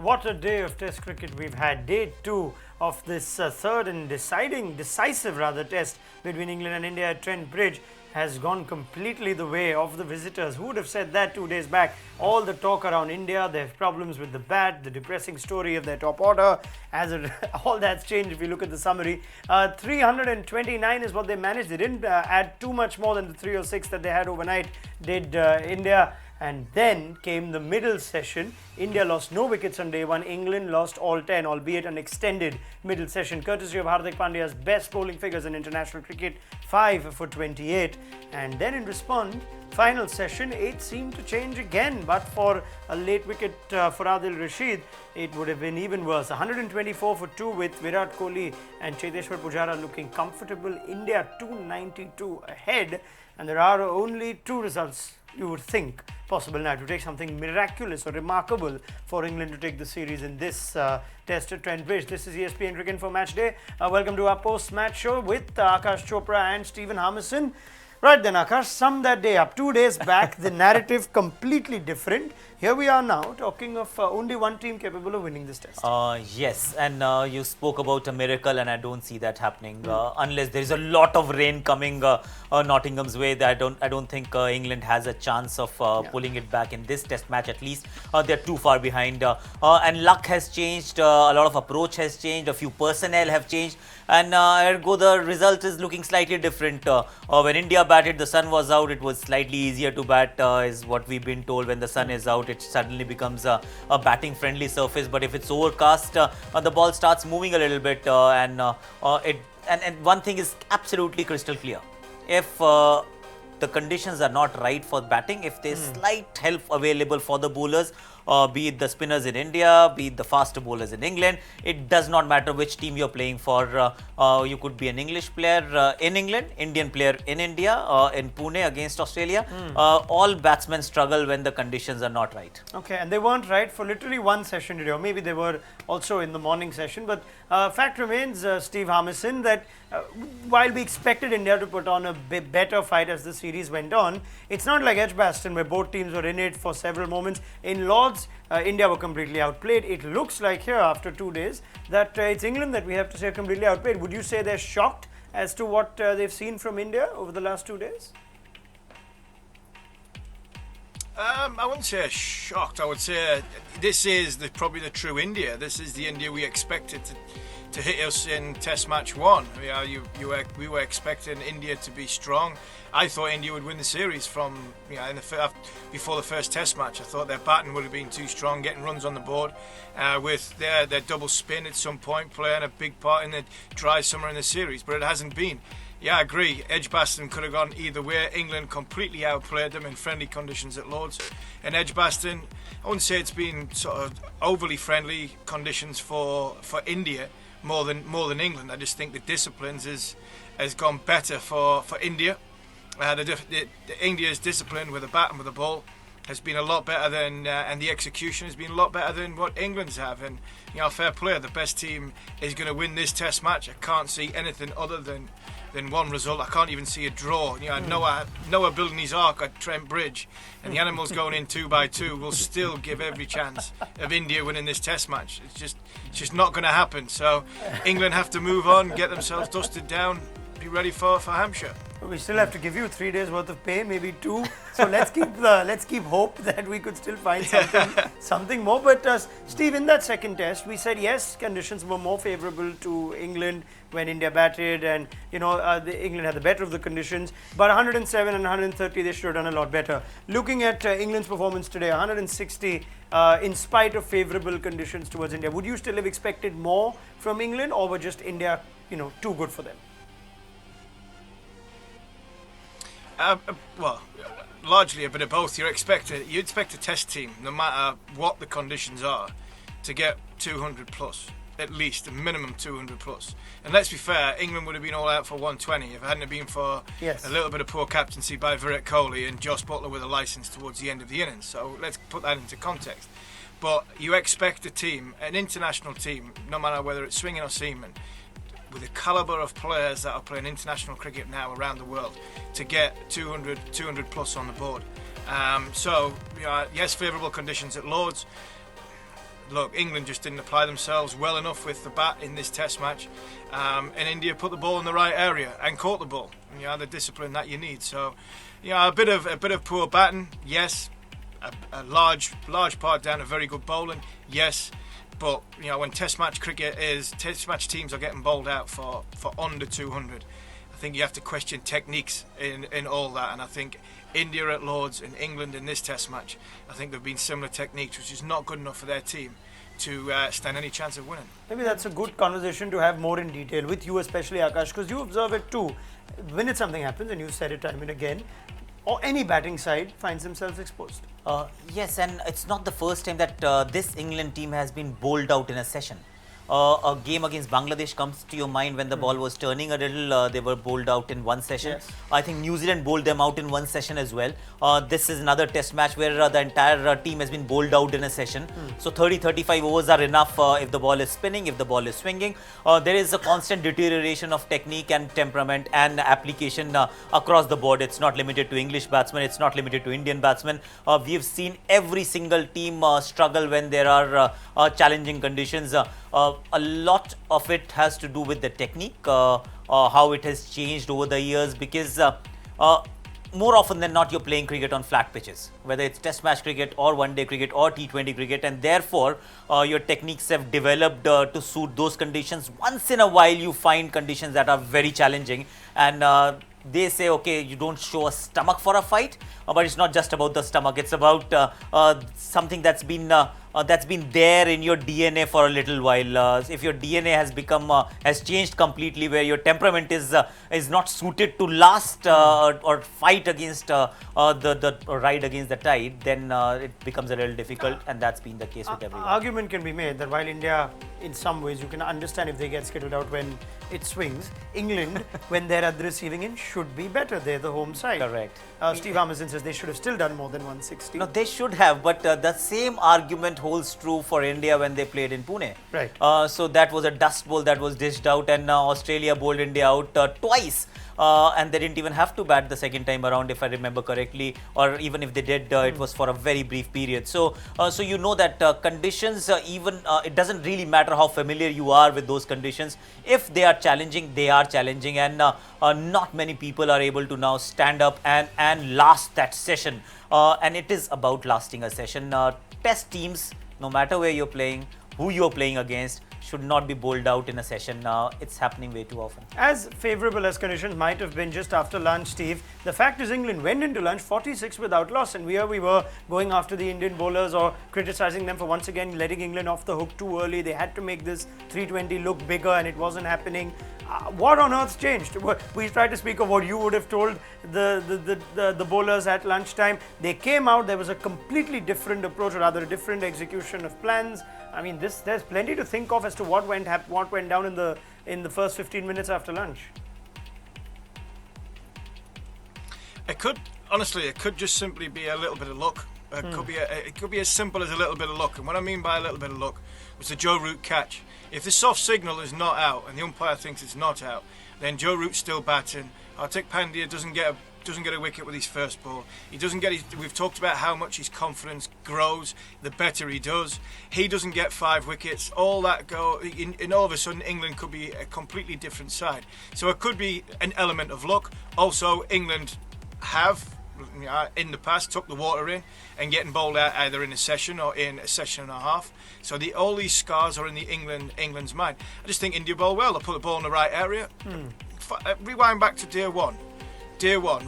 what a day of Test cricket we've had. Day 2 of this third and decisive test between England and India at Trent Bridge has gone completely the way of the visitors. Who would have said that 2 days back? All the talk around India, their problems with the bat, the depressing story of their top order, all that's changed if you look at the summary. 329 is what they managed. They didn't add too much more than the 306 that they had overnight, did India. And then came the middle session. India lost no wickets on day 1. England lost all 10, albeit an extended middle session, courtesy of Hardik Pandya's best bowling figures in international cricket, 5 for 28. And then in response, final session, 8 seemed to change again. But for a late wicket for Adil Rashid, it would have been even worse. 124 for 2 with Virat Kohli and Cheteshwar Pujara looking comfortable. India 292 ahead. And there are only 2 results you would think possible now to take something miraculous or remarkable for England to take the series in this test at Trent Bridge. This is ESPNcricinfo Match Day. Welcome to our post-match show with Akash Chopra and Stephen Harmison. Right then, Akash, sum that day up. 2 days back, the narrative completely different. Here we are now talking of only one team capable of winning this test. Yes, and you spoke about a miracle, and I don't see that happening unless there is a lot of rain coming Nottingham's way. That I don't think England has a chance of pulling it back in this test match. At least they're too far behind, and luck has changed. A lot of approach has changed. A few personnel have changed, and ergo the result is looking slightly different. When India batted, the sun was out. It was slightly easier to bat, is what we've been told. When the sun is out, it suddenly becomes a batting friendly surface. But if it's overcast, the ball starts moving a little bit, and one thing is absolutely crystal clear: if the conditions are not right for batting, if there's slight help available for the bowlers, be it the spinners in India, be it the faster bowlers in England, it does not matter which team you're playing for. You could be an English player in England, Indian player in India, in Pune against Australia. All batsmen struggle when the conditions are not right. Okay, and they weren't right for literally one session today, or maybe they were also in the morning session. But fact remains, Steve Harmison, that while we expected India to put on a better fight as the series went on, it's not like Edgbaston where both teams were in it for several moments. In Lord's, India were completely outplayed. It looks like here after 2 days that it's England that we have to say completely outplayed. Would you say they're shocked as to what they've seen from India over the last 2 days? I wouldn't say shocked. I would say this is probably the true India. This is the India we expected to hit us in Test Match 1. We were expecting India to be strong. I thought India would win the series from before the first Test match. I thought their batting would have been too strong, getting runs on the board with their double spin at some point, playing a big part in the dry summer in the series. But it hasn't been. Yeah, I agree. Edgbaston could have gone either way. England completely outplayed them in friendly conditions at Lord's. And Edgbaston, I wouldn't say it's been sort of overly friendly conditions for India more than England. I just think the disciplines has gone better for India. India's discipline with the bat and with the ball has been a lot better than, and the execution has been a lot better than what England's have. And fair play. The best team is going to win this Test match. I can't see anything other than one result. I can't even see a draw. Noah building his ark at Trent Bridge, and the animals going in 2 by 2 will still give every chance of India winning this Test match. It's just not going to happen. So England have to move on, get themselves dusted down, be ready for Hampshire. We still have to give you 3 days worth of pay, maybe 2. So let's keep hope that we could still find something more. But Steve, in that second test, we said yes, conditions were more favourable to England when India batted, and England had the better of the conditions. But 107 and 130, they should have done a lot better. Looking at England's performance today, 160 in spite of favourable conditions towards India. Would you still have expected more from England, or were just India, too good for them? Well, largely a bit of both. You expect a Test team, no matter what the conditions are, to get 200 plus, at least a minimum 200 plus. And let's be fair, England would have been all out for 120 if it hadn't been for a little bit of poor captaincy by Virat Kohli and Josh Buttler with a licence towards the end of the innings. So let's put that into context. But you expect a team, an international team, no matter whether it's swinging or seaming, with the calibre of players that are playing international cricket now around the world, to get 200 plus on the board. Yes, favourable conditions at Lord's. look, England just didn't apply themselves well enough with the bat in this Test match, and India put the ball in the right area and caught the ball. The discipline that you need. So, a bit of poor batting, yes. A large part down to very good bowling, yes. But when Test match teams are getting bowled out for under 200, I think you have to question techniques in all that. And I think India at Lords and England in this Test match, I think there've been similar techniques, which is not good enough for their team to stand any chance of winning. Maybe that's a good conversation to have more in detail with you, especially Akash, because you observe it too. When something happens, and you've said it time and again, or any batting side finds themselves exposed. Yes, and it's not the first time that this England team has been bowled out in a session. A game against Bangladesh comes to your mind when the ball was turning a little. They were bowled out in one session. Yes. I think New Zealand bowled them out in one session as well. This is another Test match where the entire team has been bowled out in a session. So 30-35 overs are enough if the ball is spinning, if the ball is swinging. There is a constant deterioration of technique and temperament and application across the board. It's not limited to English batsmen. It's not limited to Indian batsmen. We have seen every single team struggle when there are challenging conditions. A lot of it has to do with the technique, how it has changed over the years, because more often than not you're playing cricket on flat pitches, whether it's Test match cricket or one-day cricket or T20 cricket, and therefore your techniques have developed to suit those conditions. Once in a while you find conditions that are very challenging, and they say, okay, you don't show a stomach for a fight, but it's not just about the stomach. It's about something that's been there in your DNA for a little while. If your DNA has changed completely, where your temperament is not suited to last or fight against the ride against the tide, then it becomes a little difficult, and that's been the case with everyone. Argument can be made that while India, in some ways, you can understand if they get skittled out when it swings, England, when they're at the receiving end, should be better. They're the home side. Correct. Steve Harmison says they should have still done more than 160. No, they should have, but the same argument holds true for India when they played in Pune. Right. So that was a dust bowl that was dished out, and Australia bowled India out twice. And they didn't even have to bat the second time around, if I remember correctly, or even if they did, it was for a very brief period. So you know that conditions, it doesn't really matter how familiar you are with those conditions. If they are challenging, they are challenging, and not many people are able to now stand up and last that session. And it is about lasting a session. Test teams, no matter where you're playing, who you're playing against, should not be bowled out in a session. It's happening way too often. As favourable as conditions might have been just after lunch, Steve, the fact is England went into lunch 46 without loss, and we were going after the Indian bowlers or criticising them for once again letting England off the hook too early. They had to make this 320 look bigger, and it wasn't happening. What on earth's changed? We tried to speak of what you would have told the bowlers at lunchtime. They came out, there was a completely different approach, or rather a different execution of plans. I mean, there's plenty to think of as to what went down in the first 15 minutes after lunch. It could just simply be a little bit of luck. It could be as simple as a little bit of luck. And what I mean by a little bit of luck was the Joe Root catch. If the soft signal is not out and the umpire thinks it's not out, then Joe Root's still batting. Hardik Pandya doesn't get a wicket with his first ball. He doesn't get we've talked about how much his confidence grows the better he does. He doesn't get 5 wickets. All that and all of a sudden England could be a completely different side. So it could be an element of luck. Also, England have in the past took the water in and getting bowled out either in a session or in a session and a half. So all these scars are in England's mind. I just think India bowl well. They put the ball in the right area. Rewind back to day one,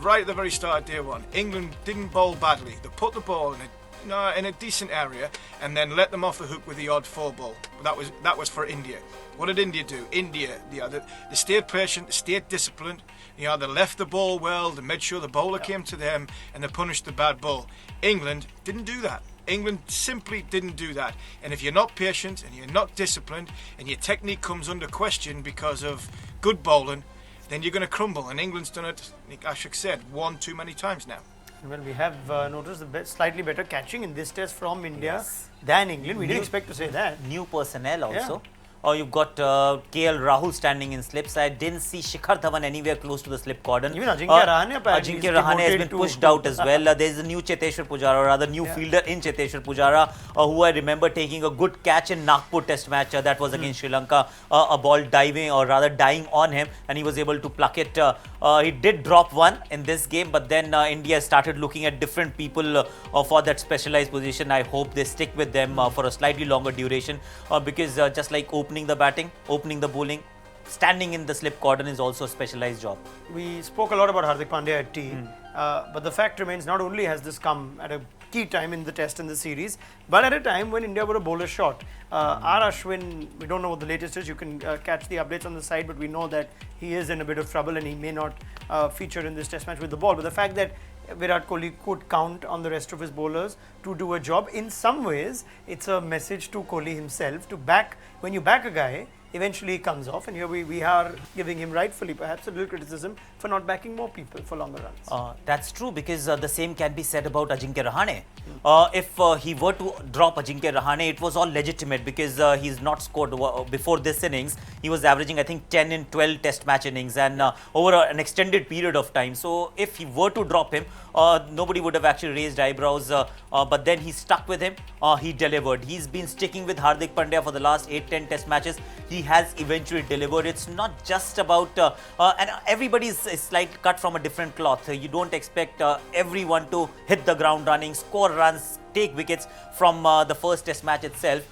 right at the very start of day one. England didn't bowl badly. They put the ball in a decent area and then let them off the hook with the odd 4 ball. That was for India. What did India do? India, they stayed patient, they stayed disciplined. They left the ball well, they made sure the bowler came to them, and they punished the bad ball. England didn't do that. England simply didn't do that. And if you're not patient and you're not disciplined and your technique comes under question because of good bowling, then you're going to crumble. And England's done it, like Ashok said, one too many times now. Well, we have noticed slightly better catching in this test from India than England. We didn't expect to say that. New personnel also. You've got KL Rahul standing in slips. I didn't see Shikhar Dhawan anywhere close to the slip cordon. Even Ajinkya Rahane apparently Ajinkya is Rahane has demoted been pushed out as well. There's a new Cheteshwar Pujara, or rather new fielder in Cheteshwar Pujara, who I remember taking a good catch in Nagpur Test match. That was against Sri Lanka. A ball diving, or rather dying on him, and he was able to pluck it. He did drop one in this game, but then India started looking at different people for that specialized position. I hope they stick with them for a slightly longer duration, because just like opening the batting, opening the bowling, standing in the slip cordon is also a specialized job. We spoke a lot about Hardik Pandya at tea, but the fact remains, not only has this come at a key time in the test and the series, but at a time when India were a bowler short. R. Ashwin, we don't know what the latest is. You can catch the updates on the side, but we know that he is in a bit of trouble and he may not feature in this test match with the ball. But the fact that Virat Kohli could count on the rest of his bowlers to do a job, in some ways, it's a message to Kohli himself to back. When you back a guy, eventually he comes off, and here we are giving him, rightfully perhaps, a little criticism for not backing more people for longer runs. That's true, because the same can be said about Ajinkya Rahane. If he were to drop Ajinkya Rahane, it was all legitimate, because he's not scored before this innings. He was averaging, I think, 10 in 12 test match innings, and over an extended period of time. So if he were to drop him, nobody would have actually raised eyebrows, but then he stuck with him. He delivered. He's been sticking with Hardik Pandya for the last 8-10 test matches. He has eventually delivered. It's not just about, and everybody is like cut from a different cloth. You don't expect everyone to hit the ground running, score runs, take wickets from the first test match itself.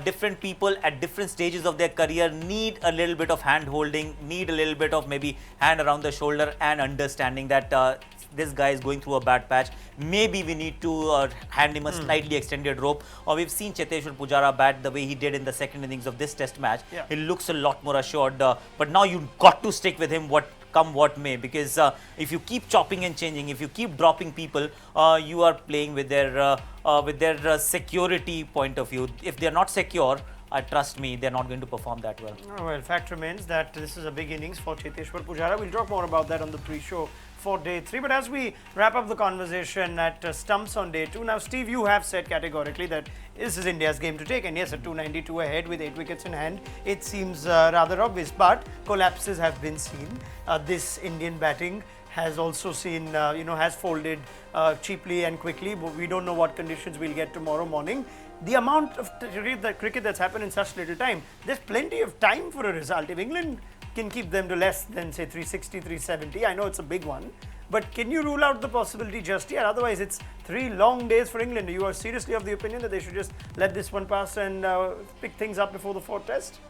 Different people at different stages of their career need a little bit of hand holding, need a little bit of maybe hand around the shoulder, and understanding that this guy is going through a bad patch. Maybe we need to hand him a slightly extended rope. Or we've seen Cheteshwar Pujara bat the way he did in the second innings of this test match. He looks a lot more assured. But now you've got to stick with him, come what may, because if you keep chopping and changing, if you keep dropping people, you are playing with their security point of view. If they are not secure, trust me, they're not going to perform that well. Well, fact remains that this is a big innings for Cheteshwar Pujara. We'll talk more about that on the pre-show for day 3. But as we wrap up the conversation at stumps on day 2, now Steve, you have said categorically that this is India's game to take, and yes, at 292 ahead with 8 wickets in hand, it seems rather obvious, but collapses have been seen. This Indian batting has also seen, has folded cheaply and quickly. But we don't know what conditions we'll get tomorrow morning. The amount of cricket that's happened in such little time, there's plenty of time for a result. If England can keep them to less than, say, 360, 370, I know it's a big one, but can you rule out the possibility just yet? Otherwise, it's 3 long days for England. You are seriously of the opinion that they should just let this one pass and pick things up before the 4th test?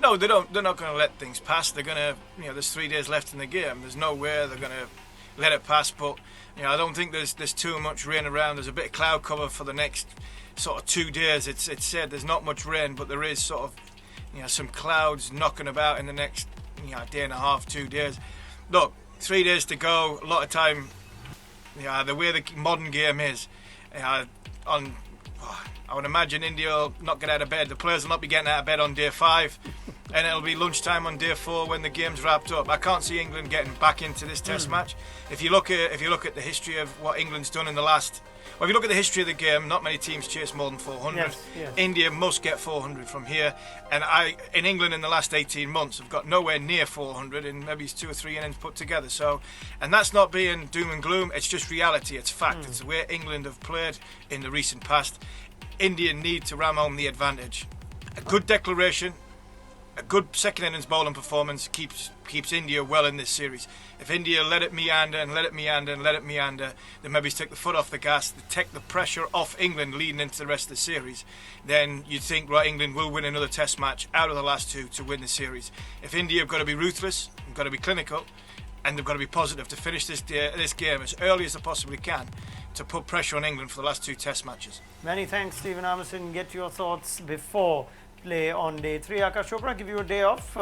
No, they don't. They're not going to let things pass. They're going to, there's 3 days left in the game. There's no way they're going to let it pass. But I don't think there's too much rain around. There's a bit of cloud cover for the next sort of 2 days. It's said there's not much rain, but there is sort of some clouds knocking about in the next day and a half, 2 days. Look, 3 days to go. A lot of time. The way the modern game is, I would imagine India will not get out of bed. The players will not be getting out of bed on day 5, and it'll be lunchtime on day 4 when the game's wrapped up. I can't see England getting back into this Test match. If you look at the history of what England's done in the last, if you look at the history of the game, not many teams chase more than 400. Yes. India must get 400 from here, and in England in the last 18 months have got nowhere near 400 in maybe 2 or 3 innings put together. So, and that's not being doom and gloom. It's just reality. It's fact. It's the way England have played in the recent past. India need to ram home the advantage. A good declaration, a good second innings bowling performance keeps India well in this series. If India let it meander and let it meander and let it meander, then maybe take the foot off the gas, take the pressure off England leading into the rest of the series, then you'd think, right, England will win another Test match out of the last 2 to win the series. If India have got to be ruthless, have got to be clinical, and they've got to be positive to finish this game as early as they possibly can, to put pressure on England for the last 2 Test matches. Many thanks, Stephen Harmison. Get your thoughts before play on day 3. Akash Chopra, give you a day off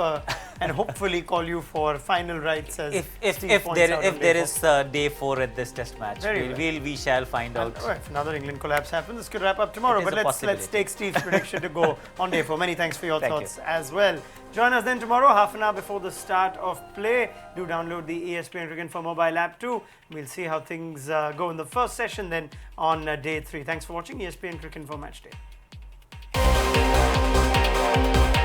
and hopefully call you for final rights as if there is day 4 at this Test match. We shall find out. If another England collapse happens, this could wrap up tomorrow. But let's take Steve's prediction to go on day 4. Many thanks for your thoughts as well. Join us then tomorrow, half an hour before the start of play. Do download the ESPNcricinfo mobile app too. We'll see how things go in the first session then on day 3. Thanks for watching ESPNcricinfo Match Day. Bye.